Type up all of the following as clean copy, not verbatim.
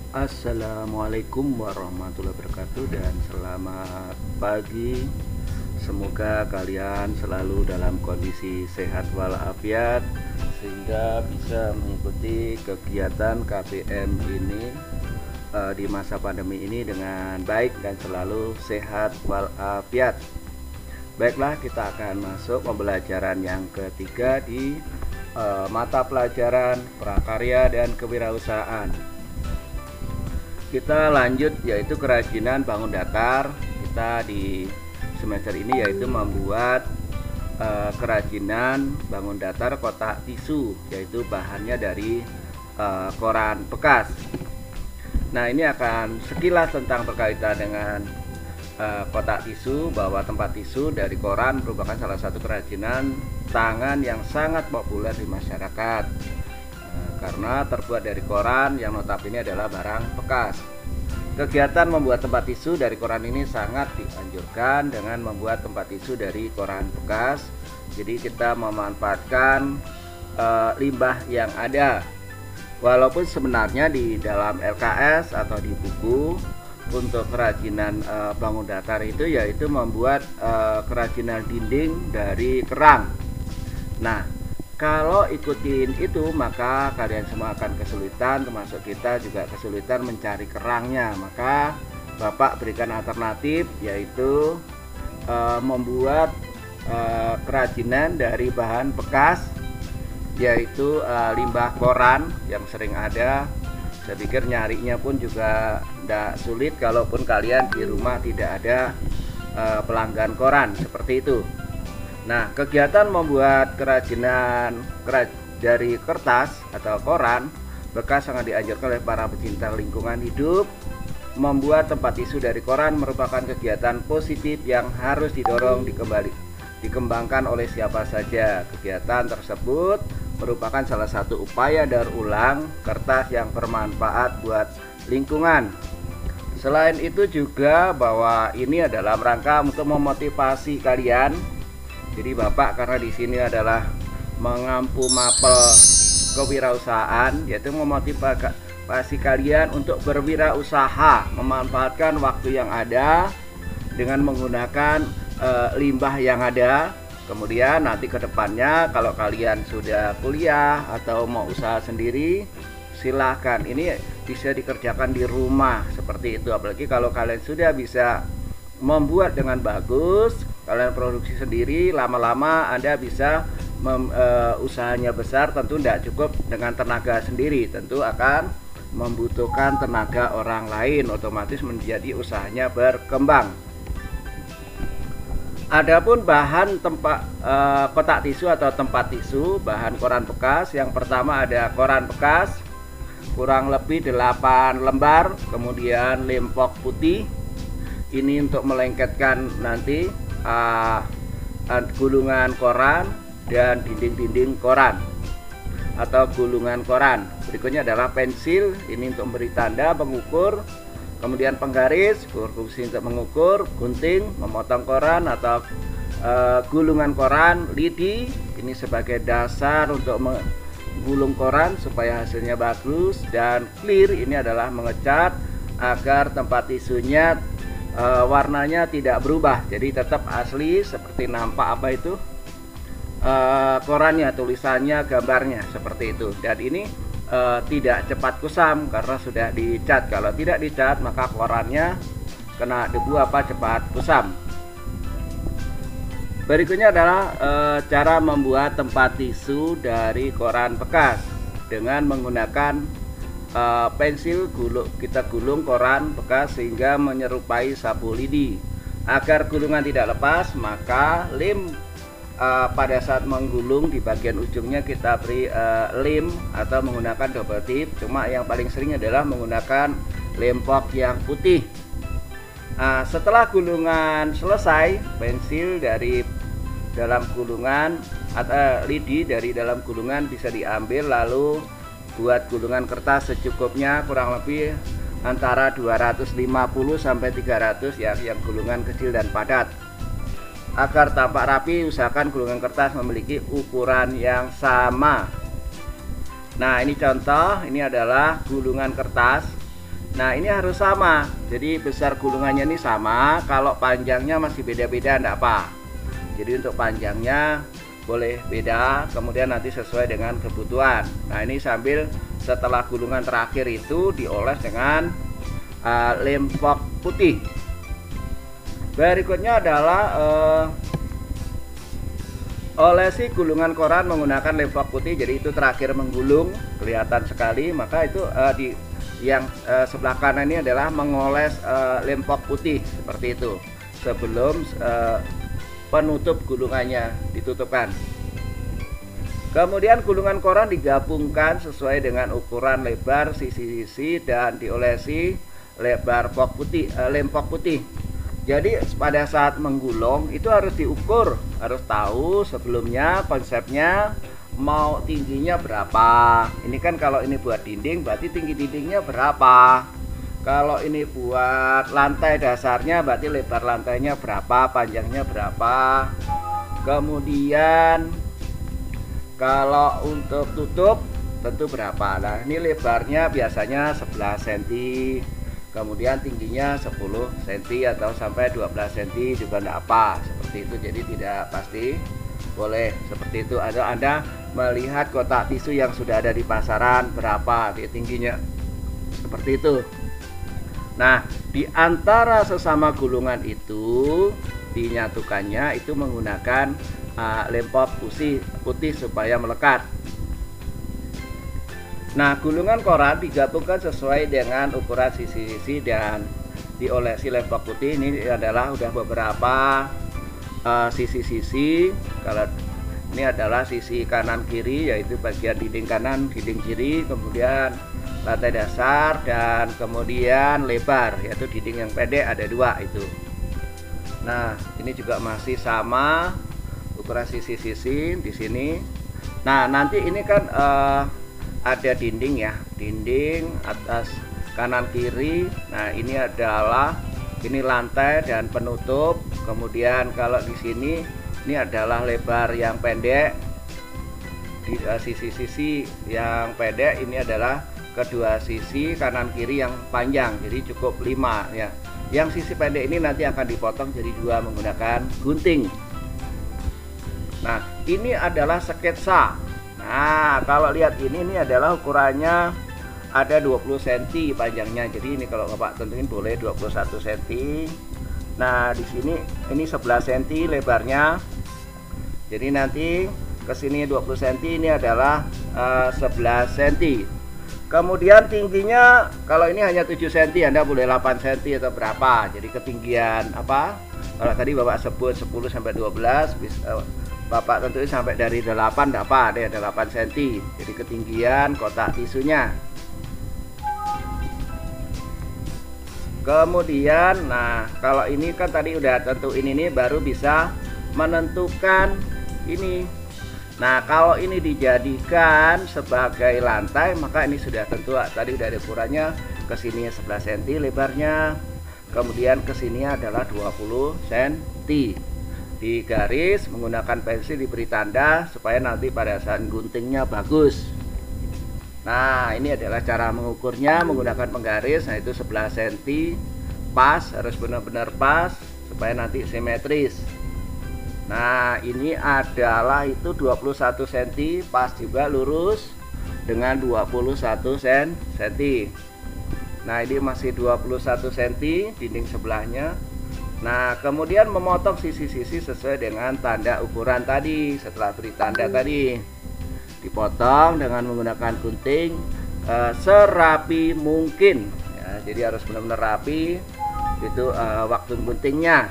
Assalamualaikum warahmatullahi wabarakatuh dan selamat pagi. Semoga kalian selalu dalam kondisi sehat walafiat sehingga bisa mengikuti kegiatan KPM ini di masa pandemi ini dengan baik dan selalu sehat walafiat. Baiklah, kita akan masuk pembelajaran yang ketiga di mata pelajaran prakarya dan kewirausahaan. Kita lanjut yaitu kerajinan bangun datar. Kita di semester ini yaitu membuat kerajinan bangun datar kotak tisu, yaitu bahannya dari koran bekas. Nah, ini akan sekilas tentang berkaitan dengan kotak tisu, bahwa tempat tisu dari koran merupakan salah satu kerajinan tangan yang sangat populer di masyarakat karena terbuat dari koran yang notabene adalah barang bekas. Kegiatan membuat tempat tisu dari koran ini sangat dianjurkan dengan membuat tempat tisu dari koran bekas. Jadi kita memanfaatkan limbah yang ada. Walaupun sebenarnya di dalam LKS atau di buku untuk kerajinan bangun datar itu yaitu membuat kerajinan dinding dari kerang. Nah, kalau ikutin itu maka kalian semua akan kesulitan, termasuk kita juga kesulitan mencari kerangnya. Maka Bapak berikan alternatif yaitu membuat kerajinan dari bahan bekas, yaitu limbah koran yang sering ada. Saya pikir nyarinya pun juga tidak sulit kalaupun kalian di rumah tidak ada pelanggan koran seperti itu. Nah, kegiatan membuat kerajinan dari kertas atau koran bekas sangat dianjurkan oleh para pecinta lingkungan hidup. Membuat tempat tisu dari koran merupakan kegiatan positif yang harus dikembangkan oleh siapa saja. Kegiatan tersebut merupakan salah satu upaya daur ulang kertas yang bermanfaat buat lingkungan. Selain itu juga bahwa ini adalah rangka untuk memotivasi kalian. Jadi Bapak karena di sini adalah mengampu mapel kewirausahaan, yaitu memotivasi kalian untuk berwirausaha, memanfaatkan waktu yang ada dengan menggunakan limbah yang ada. Kemudian nanti ke depannya kalau kalian sudah kuliah atau mau usaha sendiri, silahkan. Ini bisa dikerjakan di rumah seperti itu. Apalagi kalau kalian sudah bisa membuat dengan bagus, kalian produksi sendiri, lama-lama Anda bisa usahanya besar. Tentu tidak cukup dengan tenaga sendiri, tentu akan membutuhkan tenaga orang lain, otomatis menjadi usahanya berkembang. Adapun bahan kotak tisu atau tempat tisu, bahan koran bekas, yang pertama ada koran bekas kurang lebih 8 lembar, kemudian lem pok putih. Ini untuk melengketkan nanti gulungan koran dan dinding-dinding koran atau gulungan koran. Berikutnya adalah pensil, ini untuk memberi tanda, pengukur. Kemudian penggaris, kursi untuk mengukur, gunting, memotong koran atau gulungan koran, lidi, ini sebagai dasar untuk menggulung koran supaya hasilnya bagus, dan clear, ini adalah mengecat agar tempat tisunya warnanya tidak berubah, jadi tetap asli seperti nampak apa itu korannya, tulisannya, gambarnya seperti itu. Dan ini tidak cepat kusam karena sudah dicat. Kalau tidak dicat maka korannya kena debu cepat kusam. Berikutnya adalah cara membuat tempat tisu dari koran bekas dengan menggunakan pensil. Kita gulung koran bekas sehingga menyerupai sapu lidi. Agar gulungan tidak lepas, maka lem pada saat menggulung di bagian ujungnya kita beri lem atau menggunakan double tip. Cuma yang paling sering adalah menggunakan lem pok yang putih. Setelah gulungan selesai, pensil dari dalam gulungan atau lidi dari dalam gulungan bisa diambil, lalu buat gulungan kertas secukupnya, kurang lebih antara 250 sampai 300 ya, yang gulungan kecil dan padat. Agar tampak rapi, usahakan gulungan kertas memiliki ukuran yang sama. Nah, ini contoh, ini adalah gulungan kertas Nah ini harus sama, jadi besar gulungannya ini sama. Kalau panjangnya masih beda-beda enggak apa. Jadi untuk panjangnya boleh beda, kemudian nanti sesuai dengan kebutuhan. Nah ini sambil setelah gulungan terakhir itu dioles dengan lem fok putih. Berikutnya adalah olesi gulungan koran menggunakan lem fok putih. Jadi itu terakhir menggulung, kelihatan sekali. Maka itu di yang sebelah kanan ini adalah mengoles lem fok putih seperti itu sebelum penutup gulungannya ditutupkan. Kemudian gulungan koran digabungkan sesuai dengan ukuran lebar sisi-sisi dan diolesi lebar lem fok putih. Jadi pada saat menggulung itu harus diukur, harus tahu sebelumnya konsepnya mau tingginya berapa. Ini kan kalau ini buat dinding berarti tinggi dindingnya berapa. Kalau ini buat lantai dasarnya berarti lebar lantainya berapa, panjangnya berapa. Kemudian kalau untuk tutup tentu berapa. Nah ini lebarnya biasanya 11 cm, kemudian tingginya 10 cm atau sampai 12 cm juga enggak apa. Seperti itu, jadi tidak pasti. Boleh seperti itu. Anda melihat kotak tisu yang sudah ada di pasaran berapa tingginya, seperti itu. Nah, di antara sesama gulungan itu dinyatukannya itu menggunakan lem fok putih supaya melekat. Nah, gulungan koran digabungkan sesuai dengan ukuran sisi-sisi dan diolesi lem fok putih. Ini adalah udah beberapa sisi-sisi. Kalau ini adalah sisi kanan kiri, yaitu bagian dinding kanan, dinding kiri, kemudian lantai dasar, dan kemudian lebar, yaitu dinding yang pendek ada 2 itu. Nah ini juga masih sama ukuran sisi-sisi di sini. Nah nanti ini kan ada dinding ya, dinding atas kanan kiri. Nah ini adalah lantai dan penutup. Kemudian kalau di sini ini adalah lebar yang pendek, di sisi-sisi yang pendek ini adalah kedua sisi kanan kiri yang panjang, jadi cukup 5 ya. Yang sisi pendek ini nanti akan dipotong jadi 2 menggunakan gunting. Nah ini adalah sketsa. Nah kalau lihat ini adalah ukurannya ada 20 cm panjangnya. Jadi ini kalau Bapak tentuin boleh 21 cm. Nah di sini ini 11 cm lebarnya. Jadi nanti ke sini 20 cm, ini adalah 11 cm. Kemudian tingginya kalau ini hanya 7 cm, Anda boleh 8 cm atau berapa. Jadi ketinggian apa? Kalau tadi Bapak sebut 10 sampai 12, Bapak tentuin sampai dari 8 enggak apa, ada 8 cm. Jadi ketinggian kotak tisunya. Kemudian nah kalau ini kan tadi udah tentuin ini, baru bisa menentukan ini. Nah kalau ini dijadikan sebagai lantai, maka ini sudah tentu tadi udah ada ukurannya. Ke sini 11 cm lebarnya, kemudian ke sini adalah 20 cm. Di garis menggunakan pensil, diberi tanda supaya nanti pada saat guntingnya bagus. Nah ini adalah cara mengukurnya menggunakan penggaris. Nah itu 11 cm pas, harus benar-benar pas supaya nanti simetris. Nah ini adalah itu 21 cm pas juga lurus dengan 21 cm. Nah ini masih 21 cm dinding sebelahnya. Nah kemudian memotong sisi-sisi sesuai dengan tanda ukuran tadi. Setelah beri tanda tadi, dipotong dengan menggunakan gunting serapi mungkin ya. Jadi harus benar-benar rapi itu waktu guntingnya.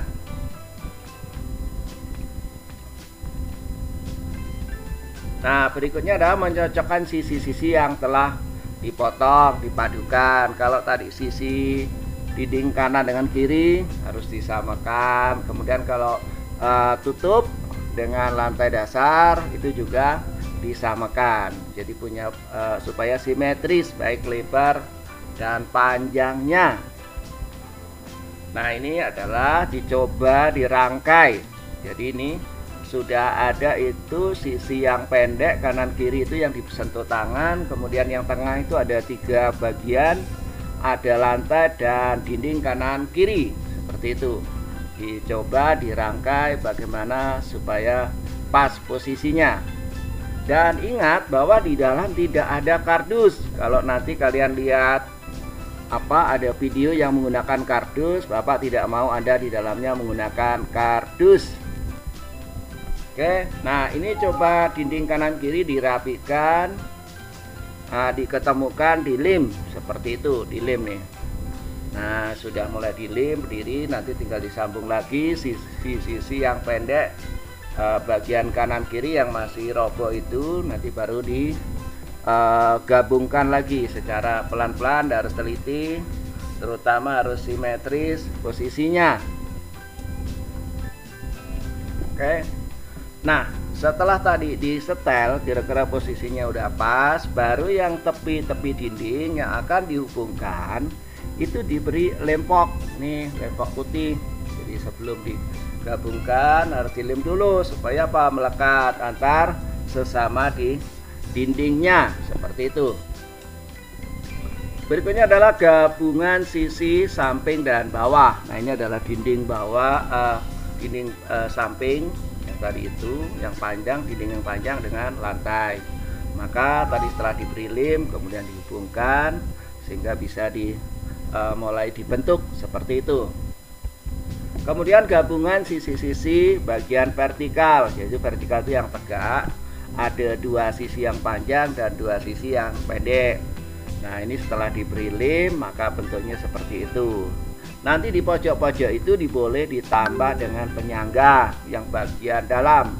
Nah berikutnya adalah mencocokkan sisi-sisi yang telah dipotong, dipadukan. Kalau tadi sisi dinding kanan dengan kiri harus disamakan. Kemudian kalau tutup dengan lantai dasar itu juga disamakan. Jadi punya supaya simetris baik lebar dan panjangnya. Nah ini adalah dicoba dirangkai. Jadi ini sudah ada itu sisi yang pendek kanan kiri itu yang disentuh tangan, kemudian yang tengah itu ada 3 bagian, ada lantai dan dinding kanan kiri seperti itu. Dicoba dirangkai bagaimana supaya pas posisinya. Dan ingat bahwa di dalam tidak ada kardus. Kalau nanti kalian lihat ada video yang menggunakan kardus, Bapak tidak mau Anda di dalamnya menggunakan kardus. Oke, nah ini coba dinding kanan kiri dirapikan, diketemukan di lem seperti itu, di lem nih. Nah sudah mulai di lem berdiri, nanti tinggal disambung lagi sisi yang pendek, bagian kanan kiri yang masih roboh itu nanti baru digabungkan lagi secara pelan-pelan, harus teliti, terutama harus simetris posisinya. Oke. Nah, setelah tadi disetel kira-kira posisinya udah pas, baru yang tepi-tepi dinding yang akan dihubungkan itu diberi lempok. Nih, lempok putih. Jadi sebelum digabungkan harus dilem dulu supaya melekat antar sesama di dindingnya seperti itu. Berikutnya adalah gabungan sisi samping dan bawah. Nah, ini adalah dinding bawah, dinding samping tadi itu yang panjang, dinding yang panjang dengan lantai. Maka tadi setelah diberi lem kemudian dihubungkan sehingga bisa mulai dibentuk seperti itu. Kemudian gabungan sisi-sisi bagian vertikal, yaitu vertikal itu yang tegak, ada dua sisi yang panjang dan dua sisi yang pendek. Nah ini setelah diberi lem maka bentuknya seperti itu. Nanti di pojok-pojok itu boleh ditambah dengan penyangga yang bagian dalam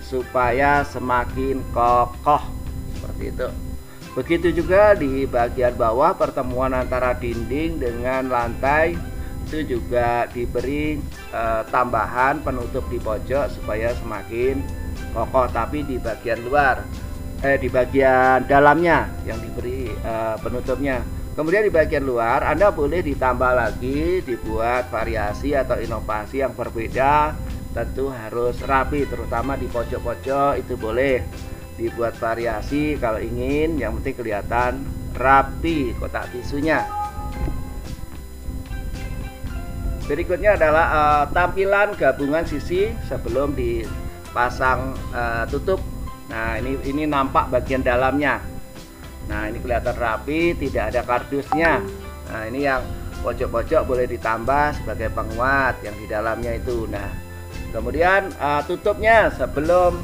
supaya semakin kokoh seperti itu. Begitu juga di bagian bawah, pertemuan antara dinding dengan lantai itu juga diberi tambahan penutup di pojok supaya semakin kokoh, tapi di bagian luar, di bagian dalamnya yang diberi penutupnya. Kemudian di bagian luar Anda boleh ditambah lagi, dibuat variasi atau inovasi yang berbeda. Tentu harus rapi, terutama di pojok-pojok itu boleh dibuat variasi kalau ingin, yang penting kelihatan rapi kotak tisunya. Berikutnya adalah tampilan gabungan sisi sebelum dipasang tutup. Nah ini nampak bagian dalamnya. Nah ini kelihatan rapi, tidak ada kardusnya. Nah ini yang pojok-pojok boleh ditambah sebagai penguat yang di dalamnya itu. Nah kemudian tutupnya sebelum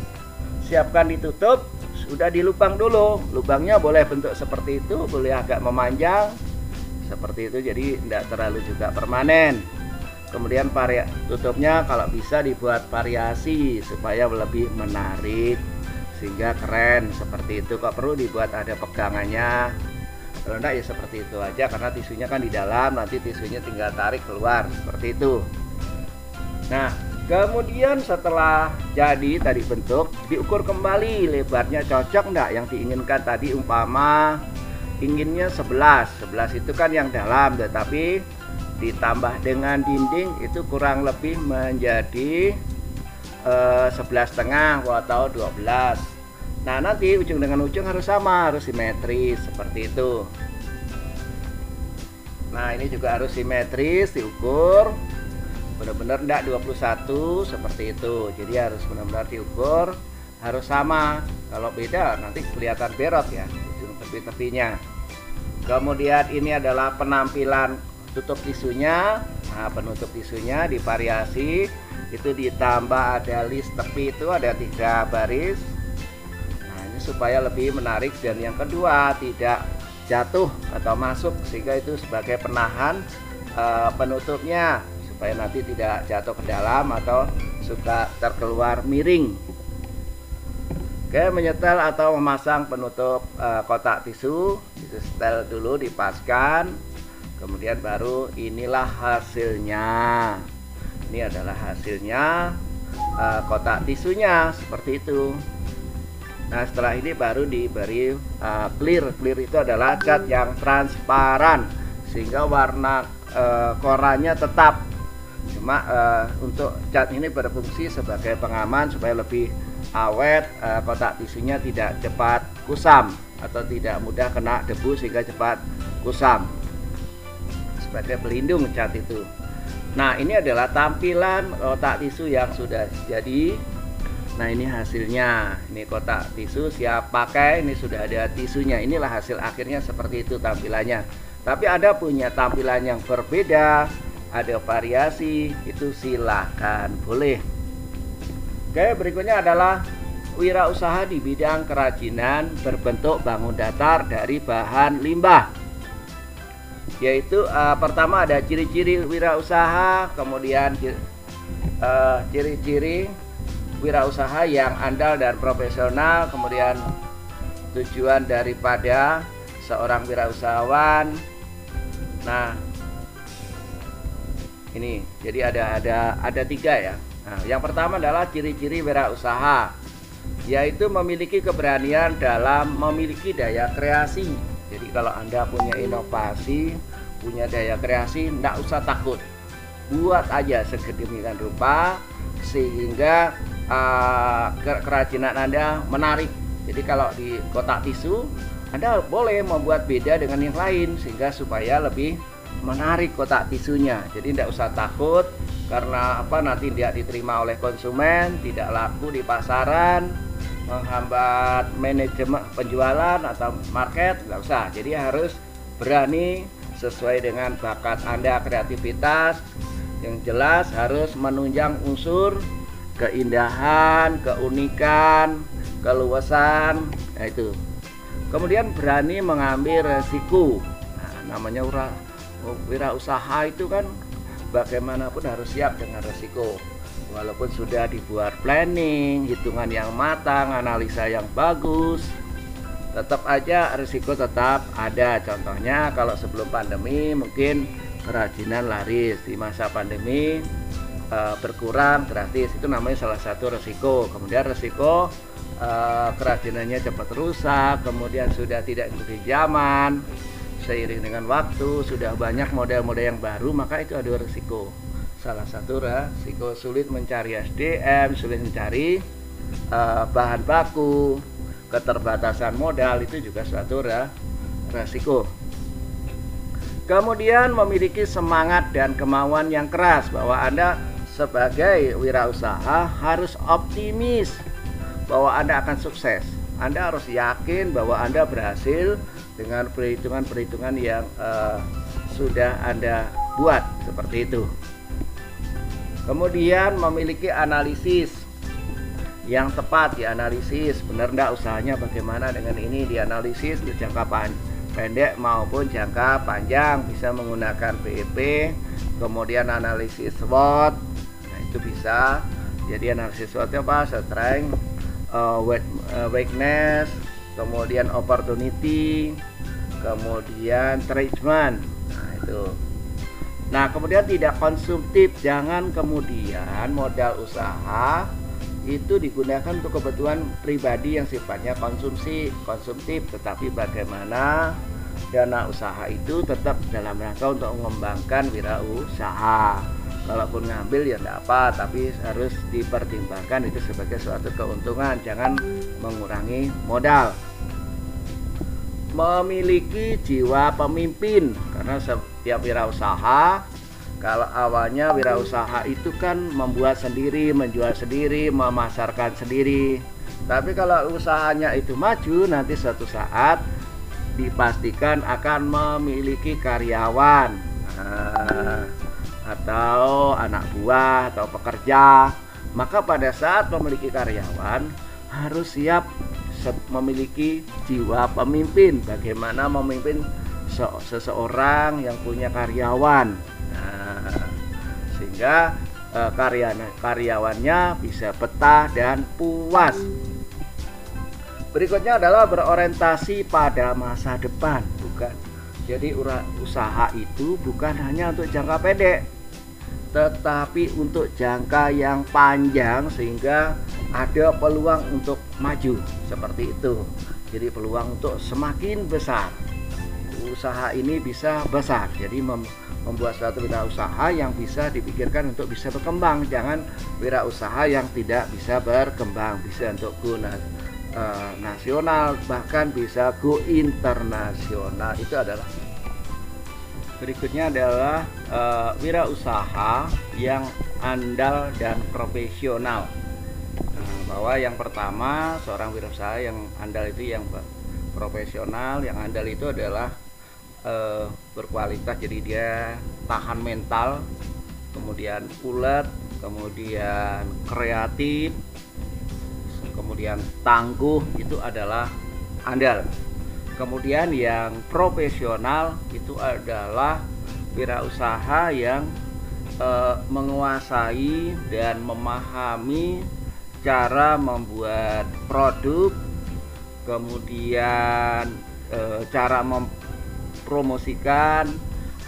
siapkan ditutup sudah dilubang dulu. Lubangnya boleh bentuk seperti itu, boleh agak memanjang seperti itu, jadi tidak terlalu juga permanen. Kemudian tutupnya kalau bisa dibuat variasi supaya lebih menarik sehingga keren seperti itu. Kok perlu dibuat ada pegangannya? Kalau enggak ya seperti itu aja, karena tisunya kan di dalam, nanti tisunya tinggal tarik keluar seperti itu. Nah kemudian setelah jadi tadi bentuk, diukur kembali lebarnya cocok enggak yang diinginkan tadi. Umpama inginnya 11 itu kan yang dalam, tetapi ditambah dengan dinding itu kurang lebih menjadi 11,5 atau 12. Nah nanti ujung dengan ujung harus sama, harus simetris seperti itu. Nah ini juga harus simetris, diukur benar-benar enggak 21 seperti itu. Jadi harus benar-benar diukur, harus sama. Kalau beda nanti kelihatan berot ya ujung tepi-tepinya. Kemudian ini adalah penampilan tutup tisunya. Nah penutup tisunya divariasi, itu ditambah ada list tepi, itu ada 3 baris. Nah ini supaya lebih menarik, dan yang kedua tidak jatuh atau masuk, sehingga itu sebagai penahan penutupnya supaya nanti tidak jatuh ke dalam atau suka terkeluar miring. Oke, menyetel atau memasang penutup kotak tisu, disetel dulu, dipaskan, kemudian baru inilah hasilnya. Ini adalah hasilnya kotak tisunya seperti itu. Nah setelah ini baru diberi clear. Clear itu adalah cat yang transparan sehingga warna korannya tetap. Cuma untuk cat ini berfungsi sebagai pengaman supaya lebih awet, kotak tisunya tidak cepat kusam atau tidak mudah kena debu sehingga cepat kusam. sebagai pelindung cat itu. Nah, ini adalah tampilan kotak tisu yang sudah jadi. Nah, ini hasilnya. Ini kotak tisu siap pakai, ini sudah ada tisunya. Inilah hasil akhirnya seperti itu tampilannya. Tapi ada punya tampilan yang berbeda, ada variasi, itu silahkan, boleh. Oke, berikutnya adalah wirausaha di bidang kerajinan berbentuk bangun datar dari bahan limbah. Yaitu pertama ada ciri-ciri wirausaha, kemudian ciri-ciri wirausaha yang andal dan profesional, kemudian tujuan daripada seorang wirausahawan. Nah, ini jadi ada 3 ya. Nah, yang pertama adalah ciri-ciri wirausaha, yaitu memiliki keberanian dalam memiliki daya kreasi. Jadi kalau Anda punya inovasi, punya daya kreasi, tidak usah takut, buat aja sedemikian rupa sehingga kerajinan Anda menarik. Jadi kalau di kotak tisu Anda boleh membuat beda dengan yang lain sehingga supaya lebih menarik kotak tisunya. Jadi tidak usah takut karena nanti tidak diterima oleh konsumen, tidak laku di pasaran, menghambat manajemen penjualan atau market, nggak usah. Jadi harus berani sesuai dengan bakat Anda, kreativitas yang jelas, harus menunjang unsur keindahan, keunikan, keluasan. Nah, itu. Kemudian berani mengambil resiko. Nah, namanya wirausaha itu kan bagaimanapun harus siap dengan resiko. Walaupun sudah dibuat planning, hitungan yang matang, analisa yang bagus, tetap aja risiko tetap ada. Contohnya kalau sebelum pandemi mungkin kerajinan laris, di masa pandemi berkurang gratis, itu namanya salah satu resiko. Kemudian resiko kerajinannya cepat rusak, kemudian sudah tidak ikuti zaman, seiring dengan waktu sudah banyak model-model yang baru, maka itu ada resiko. Salah satu resiko sulit mencari SDM, sulit mencari bahan baku, keterbatasan modal, itu juga suatu resiko. Kemudian memiliki semangat dan kemauan yang keras, bahwa Anda sebagai wirausaha harus optimis bahwa Anda akan sukses. Anda harus yakin bahwa Anda berhasil dengan perhitungan-perhitungan yang sudah Anda buat, seperti itu. Kemudian memiliki analisis yang tepat, dianalisis benar enggak usahanya, bagaimana dengan ini, dianalisis untuk jangka pendek maupun jangka panjang, bisa menggunakan PEP, kemudian analisis SWOT. Nah, itu bisa. Jadi analisis SWOT-nya apa? Strength, weakness, kemudian opportunity, kemudian threat. Nah, itu. Nah, kemudian tidak konsumtif. Jangan kemudian modal usaha itu digunakan untuk kebutuhan pribadi yang sifatnya konsumtif, tetapi bagaimana dana usaha itu tetap dalam rangka untuk mengembangkan wirausaha. Kalaupun ngambil ya enggak apa, tapi harus dipertimbangkan itu sebagai suatu keuntungan, jangan mengurangi modal. Memiliki jiwa pemimpin, karena setiap wirausaha, kalau awalnya wirausaha itu kan membuat sendiri, menjual sendiri, memasarkan sendiri. Tapi kalau usahanya itu maju, nanti suatu saat dipastikan akan memiliki karyawan, atau anak buah atau pekerja. Maka pada saat memiliki karyawan harus siap memiliki jiwa pemimpin. Bagaimana memimpin seseorang yang punya karyawan, sehingga karyawannya bisa betah dan puas. Berikutnya adalah berorientasi pada masa depan. Jadi usaha itu bukan hanya untuk jangka pendek, tetapi untuk jangka yang panjang, sehingga ada peluang untuk maju, seperti itu. Jadi peluang untuk semakin besar, usaha ini bisa besar. Jadi membuat suatu wirausaha yang bisa dipikirkan untuk bisa berkembang. Jangan wirausaha yang tidak bisa berkembang, bisa untuk go nasional, bahkan bisa go internasional. Itu adalah Berikutnya adalah wirausaha yang andal dan profesional. Bahwa yang pertama, seorang wirausaha yang andal itu yang profesional. Yang andal itu adalah berkualitas, jadi dia tahan mental, kemudian ulet, kemudian kreatif, kemudian tangguh, itu adalah andal. Kemudian yang profesional itu adalah wirausaha yang menguasai dan memahami cara membuat produk, kemudian cara mempromosikan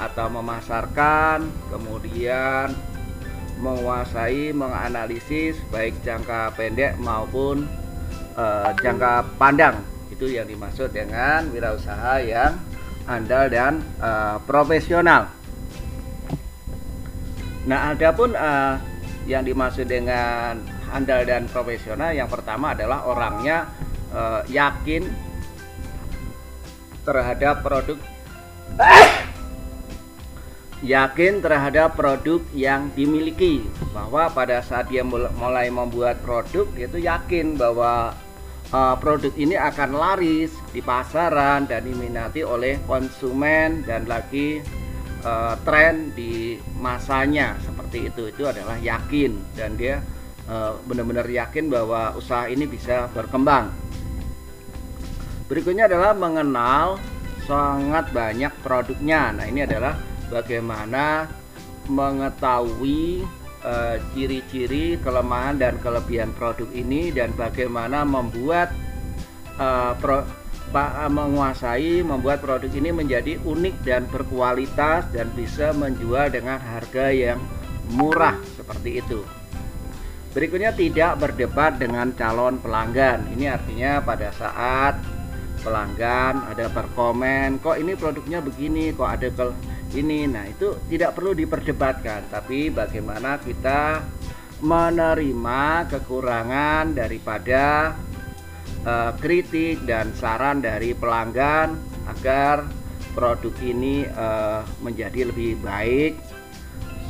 atau memasarkan, kemudian menguasai menganalisis baik jangka pendek maupun jangka panjang. Itu yang dimaksud dengan wirausaha yang andal dan profesional. Nah, adapun yang dimaksud dengan andal dan profesional, yang pertama adalah orangnya yakin terhadap produk yang dimiliki, bahwa pada saat dia mulai membuat produk, dia itu yakin bahwa produk ini akan laris di pasaran dan diminati oleh konsumen dan lagi tren di masanya, seperti itu. Itu adalah yakin, dan dia benar-benar yakin bahwa usaha ini bisa berkembang. Berikutnya adalah mengenal sangat banyak produknya. Nah, ini adalah bagaimana mengetahui ciri-ciri, kelemahan dan kelebihan produk ini, dan bagaimana membuat membuat produk ini menjadi unik dan berkualitas dan bisa menjual dengan harga yang murah, seperti itu. Berikutnya, tidak berdebat dengan calon pelanggan. Ini artinya pada saat pelanggan ada berkomen, kok ini produknya begini, kok ada ini. Nah, itu tidak perlu diperdebatkan, tapi bagaimana kita menerima kekurangan daripada kritik dan saran dari pelanggan agar produk ini menjadi lebih baik,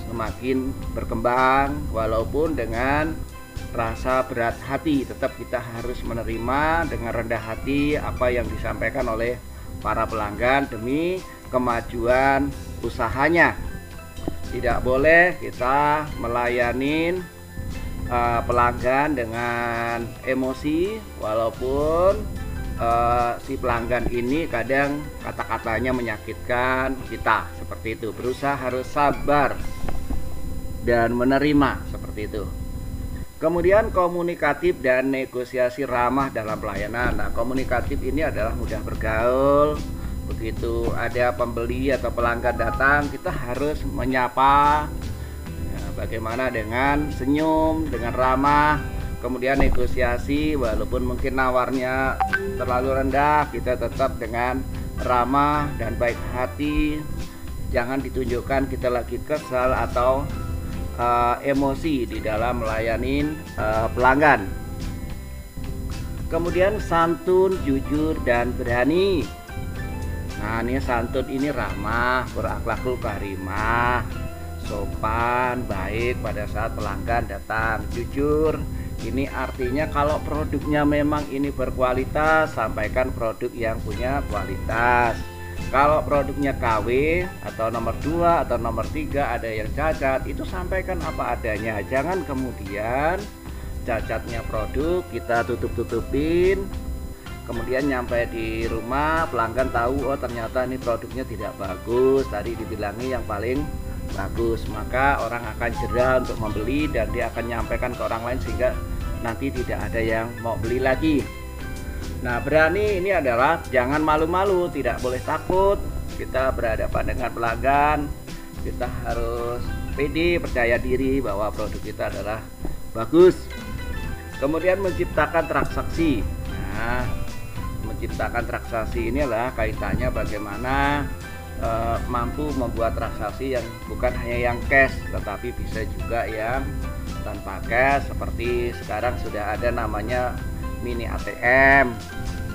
semakin berkembang, walaupun dengan rasa berat hati. Tetap kita harus menerima dengan rendah hati apa yang disampaikan oleh para pelanggan demi kemajuan usahanya. Tidak boleh kita melayani pelanggan dengan emosi, walaupun si pelanggan ini kadang kata-katanya menyakitkan kita, seperti itu. Berusaha harus sabar dan menerima, seperti itu. Kemudian komunikatif dan negosiasi ramah dalam pelayanan. Nah, komunikatif ini adalah mudah bergaul. Begitu ada pembeli atau pelanggan datang, kita harus menyapa. Nah, bagaimana dengan senyum, dengan ramah. Kemudian negosiasi, walaupun mungkin nawarnya terlalu rendah, kita tetap dengan ramah dan baik hati. Jangan ditunjukkan kita lagi kesal atau emosi di dalam melayani pelanggan. Kemudian santun, jujur, dan berani. Nah, ini santun ini ramah, berakhlakul karimah, sopan, baik pada saat pelanggan datang. Jujur, ini artinya kalau produknya memang ini berkualitas, sampaikan produk yang punya kualitas. Kalau produknya KW atau nomor 2 atau nomor 3 ada yang cacat, itu sampaikan apa adanya. Jangan kemudian cacatnya produk kita tutup-tutupin, kemudian nyampe di rumah pelanggan tahu, oh ternyata ini produknya tidak bagus, tadi dibilangi yang paling bagus. Maka orang akan jerah untuk membeli dan dia akan nyampaikan ke orang lain sehingga nanti tidak ada yang mau beli lagi. Nah, berani ini adalah jangan malu-malu, tidak boleh takut. Kita berhadapan dengan pelanggan, kita harus pede, percaya diri bahwa produk kita adalah bagus. Kemudian menciptakan transaksi. Nah, menciptakan transaksi ini adalah kaitannya bagaimana mampu membuat transaksi yang bukan hanya yang cash, tetapi bisa juga yang tanpa cash. Seperti sekarang sudah ada namanya mini ATM,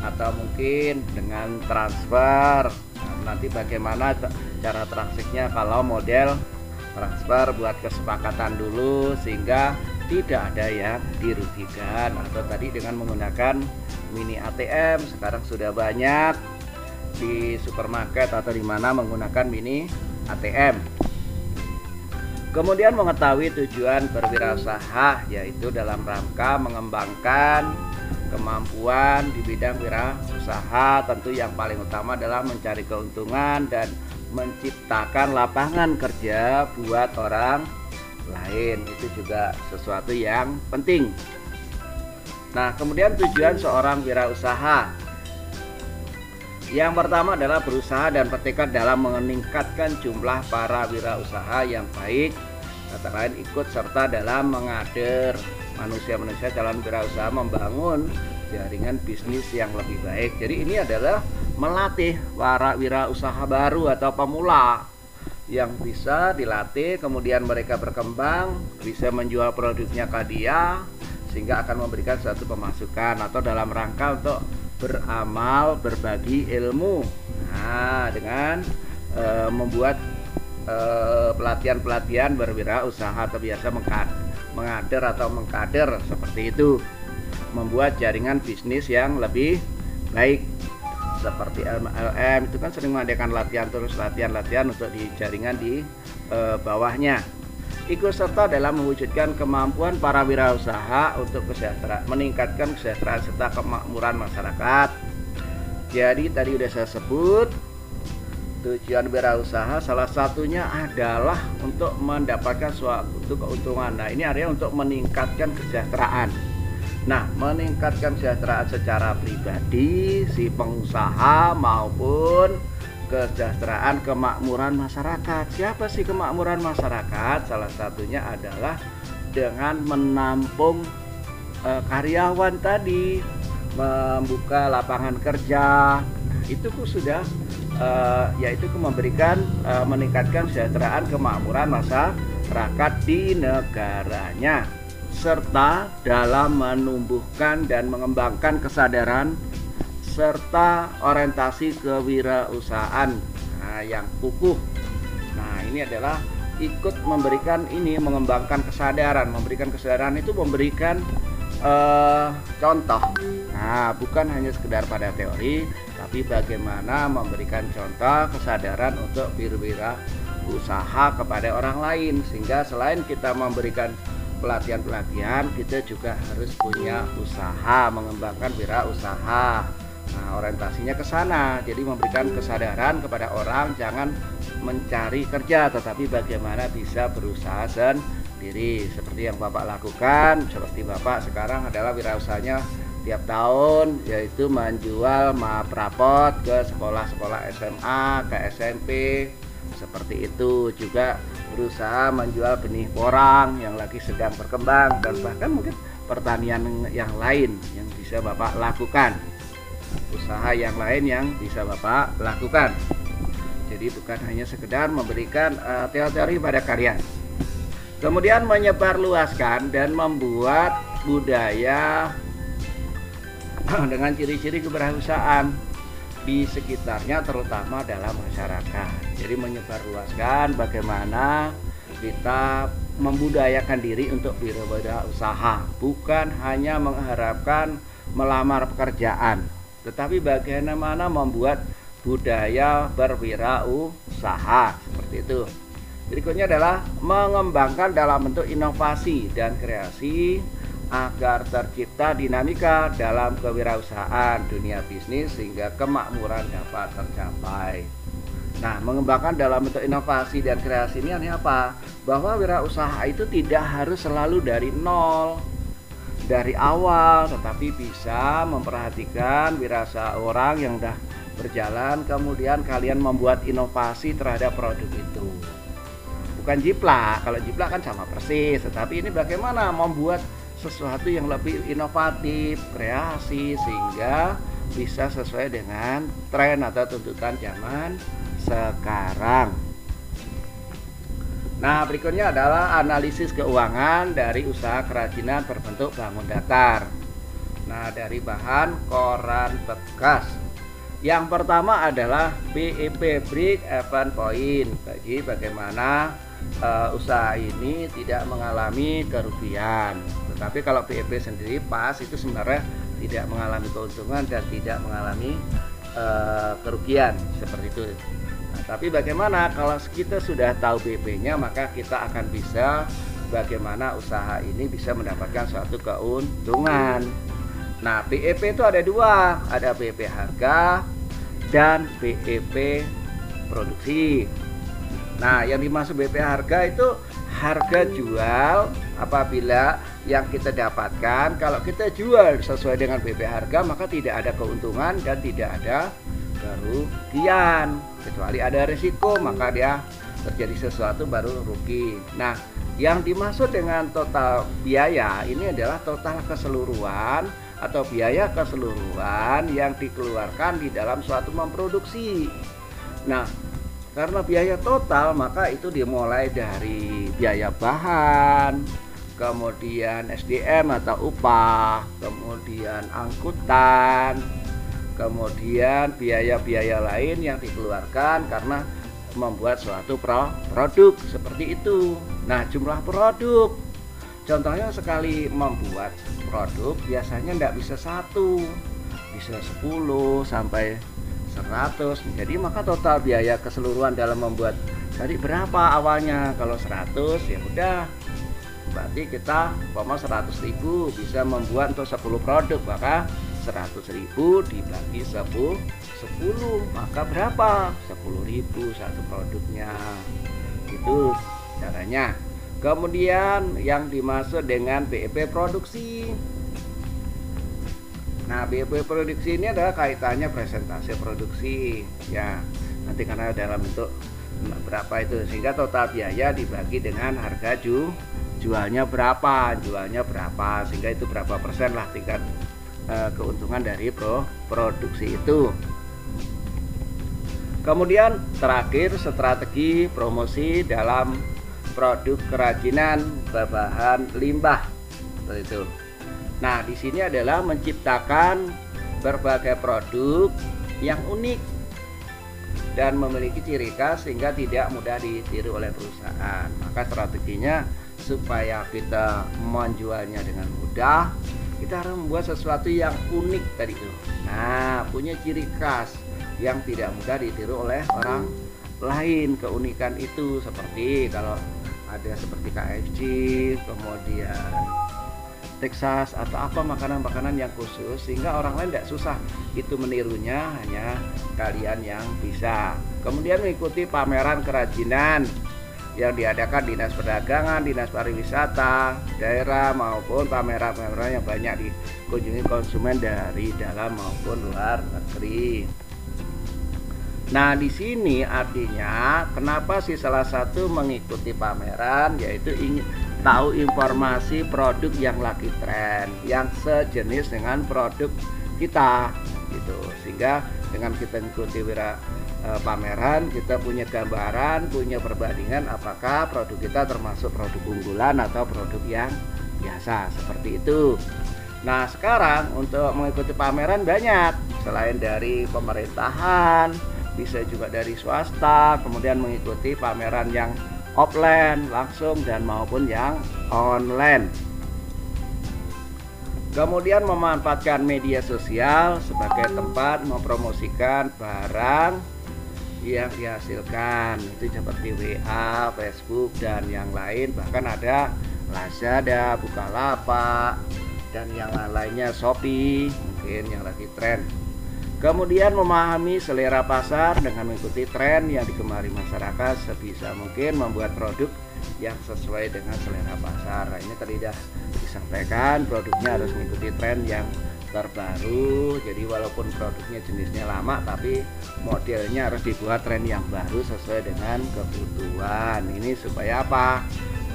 atau mungkin dengan transfer. Nah, nanti bagaimana cara transaksinya kalau model transfer buat kesepakatan dulu sehingga tidak ada yang dirugikan. Atau tadi dengan menggunakan mini ATM, sekarang sudah banyak di supermarket atau di mana menggunakan mini ATM. Kemudian mengetahui tujuan berwirausaha, yaitu dalam rangka mengembangkan kemampuan di bidang wirausaha. Tentu yang paling utama adalah mencari keuntungan dan menciptakan lapangan kerja buat orang lain. Itu juga sesuatu yang penting. Nah, kemudian tujuan seorang wirausaha. Yang pertama adalah berusaha dan bertekad dalam meningkatkan jumlah para wirausaha yang baik. Kata lain, ikut serta dalam mengader manusia-manusia calon wirausaha membangun jaringan bisnis yang lebih baik. Jadi ini adalah melatih para wirausaha baru atau pemula yang bisa dilatih, kemudian mereka berkembang, bisa menjual produknya ke dia, sehingga akan memberikan suatu pemasukan atau dalam rangka untuk beramal, berbagi ilmu. Nah, dengan membuat pelatihan-pelatihan berwirausaha atau biasa mengader atau mengkader seperti itu, membuat jaringan bisnis yang lebih baik. Seperti LMLM itu kan sering mengadakan latihan terus latihan untuk di jaringan di bawahnya. Ikut serta dalam mewujudkan kemampuan para wirausaha untuk meningkatkan kesejahteraan serta kemakmuran masyarakat. Jadi tadi sudah saya sebut tujuan wirausaha salah satunya adalah untuk mendapatkan suatu keuntungan. Nah, ini area untuk meningkatkan kesejahteraan. Nah, meningkatkan kesejahteraan secara pribadi si pengusaha maupun kesejahteraan kemakmuran masyarakat. Siapa sih kemakmuran masyarakat? Salah satunya adalah dengan menampung karyawan tadi, membuka lapangan kerja. Itu sudah yaitu memberikan meningkatkan kesejahteraan kemakmuran masyarakat di negaranya, serta dalam menumbuhkan dan mengembangkan kesadaran serta orientasi kewirausahaan yang kukuh. Nah, ini adalah ikut memberikan mengembangkan kesadaran. Memberikan kesadaran itu memberikan contoh. Nah, bukan hanya sekedar pada teori, tapi bagaimana memberikan contoh kesadaran untuk berwirausaha kepada orang lain, sehingga selain kita memberikan pelatihan-pelatihan, kita juga harus punya usaha, mengembangkan wirausaha. Nah, orientasinya ke sana. Jadi memberikan kesadaran kepada orang jangan mencari kerja, tetapi bagaimana bisa berusaha sendiri. Seperti yang Bapak lakukan, seperti Bapak sekarang adalah wirausahanya tiap tahun, yaitu menjual rapot ke sekolah-sekolah SMA, ke SMP. Seperti itu juga berusaha menjual benih porang yang lagi sedang berkembang, dan bahkan mungkin pertanian yang lain yang bisa Bapak lakukan. Usaha yang lain yang bisa Bapak lakukan. Jadi bukan hanya sekedar memberikan teori pada karya. Kemudian menyebarluaskan dan membuat budaya dengan ciri-ciri kewirausahaan di sekitarnya, terutama dalam masyarakat. Jadi menyebarluaskan bagaimana kita membudayakan diri untuk berwirausaha, bukan hanya mengharapkan melamar pekerjaan, tetapi bagaimana membuat budaya berwirausaha seperti itu. Berikutnya adalah mengembangkan dalam bentuk inovasi dan kreasi agar tercipta dinamika dalam kewirausahaan dunia bisnis sehingga kemakmuran dapat tercapai. Nah, mengembangkan dalam bentuk inovasi dan kreasi ini artinya apa? Bahwa wirausaha itu tidak harus selalu dari nol, dari awal, tetapi bisa memperhatikan wirausaha orang yang sudah berjalan, kemudian kalian membuat inovasi terhadap produk itu. Bukan jiplak, kalau jiplak kan sama persis, tetapi ini bagaimana membuat sesuatu yang lebih inovatif, kreasi, sehingga bisa sesuai dengan tren atau tuntutan zaman sekarang. Nah, berikutnya adalah analisis keuangan dari usaha kerajinan berbentuk bangun datar. Nah, dari bahan koran bekas. Yang pertama adalah BEP, Break Even Point, bagi bagaimana usaha ini tidak mengalami kerugian. Tetapi kalau BEP sendiri pas itu sebenarnya tidak mengalami keuntungan dan tidak mengalami kerugian seperti itu. Nah, tapi bagaimana kalau kita sudah tahu BEP-nya, maka kita akan bisa bagaimana usaha ini bisa mendapatkan suatu keuntungan. Nah, BEP itu ada dua, ada BEP harga dan BEP produksi. Nah, yang dimaksud BEP harga itu harga jual apabila yang kita dapatkan kalau kita jual sesuai dengan BEP harga, maka tidak ada keuntungan dan tidak ada kerugian, kecuali ada risiko maka dia terjadi sesuatu baru rugi. Nah, yang dimaksud dengan total biaya ini adalah total keseluruhan atau biaya keseluruhan yang dikeluarkan di dalam suatu memproduksi. Nah, karena biaya total maka itu dimulai dari biaya bahan, kemudian SDM atau upah, kemudian angkutan, kemudian biaya-biaya lain yang dikeluarkan karena membuat suatu produk seperti itu. Nah, jumlah produk, contohnya sekali membuat produk biasanya tidak bisa satu, bisa 10 sampai 100. Jadi maka total biaya keseluruhan dalam membuat tadi berapa awalnya? Kalau 100 ya udah, berarti kita 100.000 bisa membuat untuk 10 produk, maka 100.000 dibagi 10 maka berapa? 10.000 satu produknya. Itu caranya. Kemudian yang dimaksud dengan BEP produksi. Nah, BEP produksi ini adalah kaitannya presentasi produksi ya. Nanti karena dalam bentuk berapa itu, sehingga total biaya dibagi dengan harga jualnya berapa, sehingga itu berapa persen lah tingkat keuntungan dari produksi itu. Kemudian terakhir, strategi promosi dalam produk kerajinan berbahan limbah seperti itu. Nah, di sini adalah menciptakan berbagai produk yang unik dan memiliki ciri khas sehingga tidak mudah ditiru oleh perusahaan. Maka strateginya supaya kita menjualnya dengan mudah, kita harus membuat sesuatu yang unik tadi itu. Nah, punya ciri khas yang tidak mudah ditiru oleh orang lain. Keunikan itu seperti kalau ada seperti KFC, kemudian Texas atau apa makanan-makanan yang khusus sehingga orang lain tidak susah itu menirunya, hanya kalian yang bisa. Kemudian mengikuti pameran kerajinan yang diadakan Dinas Perdagangan, Dinas Pariwisata daerah maupun pameran-pameran yang banyak dikunjungi konsumen dari dalam maupun luar negeri. Nah, di sini artinya kenapa sih salah satu mengikuti pameran, yaitu ingin tahu informasi produk yang lagi tren, yang sejenis dengan produk kita gitu. Sehingga dengan kita mengikuti pameran, kita punya gambaran, punya perbandingan apakah produk kita termasuk produk unggulan atau produk yang biasa, seperti itu. Nah, sekarang untuk mengikuti pameran banyak, selain dari pemerintahan, bisa juga dari swasta, kemudian mengikuti pameran yang offline langsung dan maupun yang online. Kemudian memanfaatkan media sosial sebagai tempat mempromosikan barang yang dihasilkan, itu seperti WA, Facebook dan yang lain, bahkan ada Lazada, Bukalapak dan yang lainnya, Shopee mungkin yang lagi tren. Kemudian memahami selera pasar dengan mengikuti tren yang digemari masyarakat, sebisa mungkin membuat produk yang sesuai dengan selera pasar. Nah, ini tadi sudah disampaikan, produknya harus mengikuti tren yang terbaru. Jadi walaupun produknya jenisnya lama, tapi modelnya harus dibuat tren yang baru sesuai dengan kebutuhan. Ini supaya apa?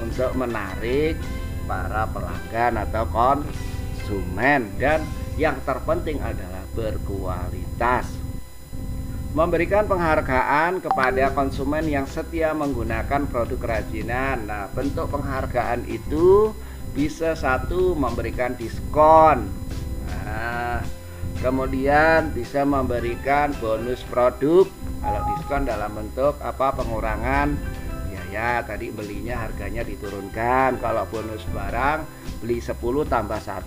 Untuk menarik para pelanggan atau konsumen, dan yang terpenting adalah berkualitas. Memberikan penghargaan kepada konsumen yang setia menggunakan produk kerajinan. Nah, bentuk penghargaan itu bisa satu, memberikan diskon. Nah, Kemudian bisa memberikan bonus produk kalau diskon dalam bentuk pengurangan biaya. Tadi belinya harganya diturunkan, kalau bonus barang beli 10 tambah 1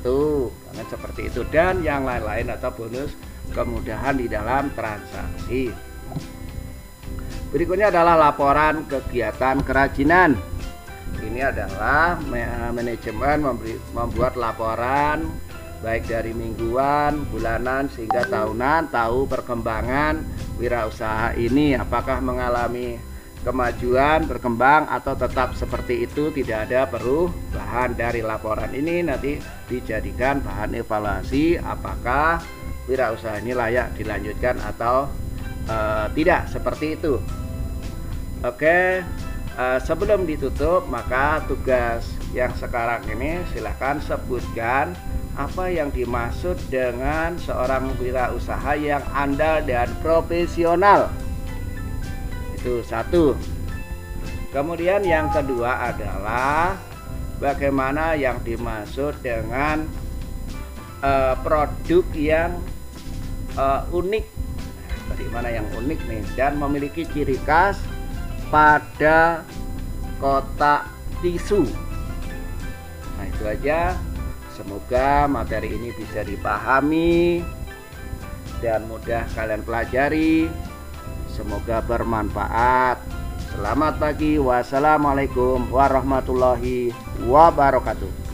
kan seperti itu, dan yang lain-lain atau bonus kemudahan di dalam transaksi. Berikutnya adalah laporan kegiatan kerajinan. Ini adalah manajemen membuat laporan baik dari mingguan, bulanan, sehingga tahunan, tahu perkembangan wirausaha ini apakah mengalami kemajuan, berkembang, atau tetap seperti itu, tidak ada perubahan. Dari laporan ini nanti dijadikan bahan evaluasi apakah wirausaha ini layak dilanjutkan atau tidak, seperti itu. Oke, sebelum ditutup, maka tugas yang sekarang ini silahkan sebutkan apa yang dimaksud dengan seorang wirausaha yang andal dan profesional. Itu satu. Kemudian yang kedua adalah bagaimana yang dimaksud dengan produk yang unik. Bagaimana yang unik nih dan memiliki ciri khas pada kotak tisu. Nah, itu aja. Semoga materi ini bisa dipahami dan mudah kalian pelajari. Semoga bermanfaat. Selamat pagi. Wassalamualaikum warahmatullahi wabarakatuh.